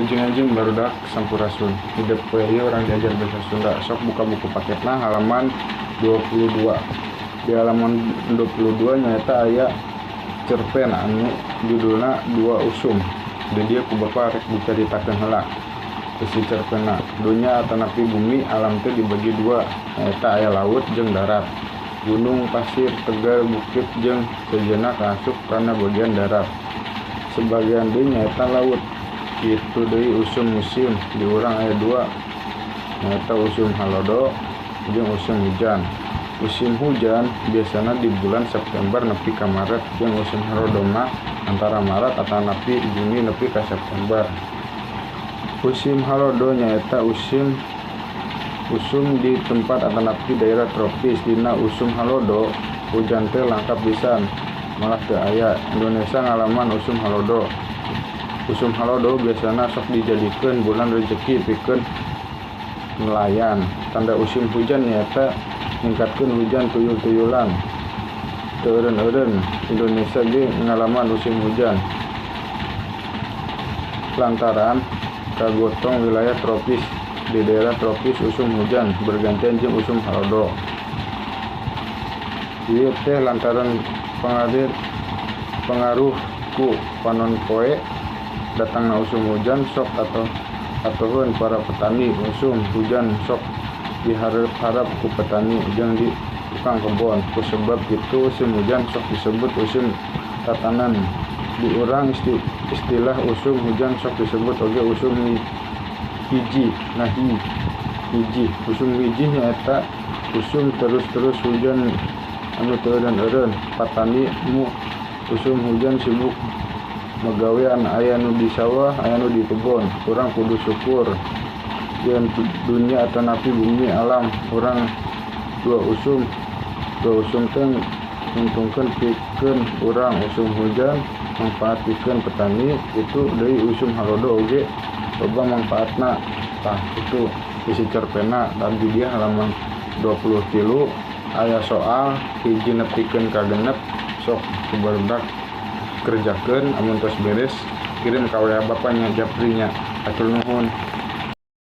Wilujeng barudak sampurasun. Hidup we ieu orang diajar bahasa Sunda. Sok buka buku paketna halaman 22. Di halaman 22 nyaeta aya cerpen anu judulna Dua Usum. Dan dia ku bapa rek dicaritakeun heula. Isi cerpenna, dunya atanapi bumi alam teh dibagi dua, nyaeta aya laut jeung darat. Gunung, pasir, tegal, bukit jeung sejenak asup kana bagian darat. Sebagian deui nyaeta laut. Itu deui usum musim di urang aya dua, nyaeta usum halodo jeung usum hujan. Musim hujan biasana di bulan September nepi ka Maret, jeung usum halodo mah antara Maret atanapi Juni nepi ka September. Musim halodo nyaeta usum di tempat atanapi daerah tropis. Dina usum halodo hujan teh langkap pisan, malah teu aya. Indonesia ngalaman usum halodo. Usum halodo biasana sok dijadikeun bulan rezeki pikeun nelayan. Tanda usum hujan nyaeta ningkatkeun hujan tuyul-tuyulan. Teu eureun-eureun Indonesia ge ngalaman usum hujan lantaran kagotong wilayah tropis. Di daerah tropis usum hujan bergantian jeung usum halodo. Ieu teh lantaran pengaruh ku panon poe datangna usum hujan sok atoheun para petani. Usum hujan sok diharap-harap ku petani jeung di tukang kebon. Ku sebab kitu usum hujan sok disebut usum tatanan. Di urang istilah usum hujan sok disebut oge usum hiji. Nah hiji usum hiji nyaeta usum terus hujan anu teu eureun. Patani mu usum hujan sibuk magawean, aya nu di sawah, aya nu di kebon. Urang kudu syukur jeung dunya atanapi bumi alam. Urang dua usum teh nguntungkeun pikeun urang. Usum hujan manfaat pikeun petani. Itu deui usum halodo oge loba manfaatna. Tah itu isi cerpenna. Dan di dia halaman 23 aya soal hiji nepikeun ka genep. Sok kubarudak kerjakeun, amun tos beres kirim ka WA bapaknya Japrinya. Atur nuhun.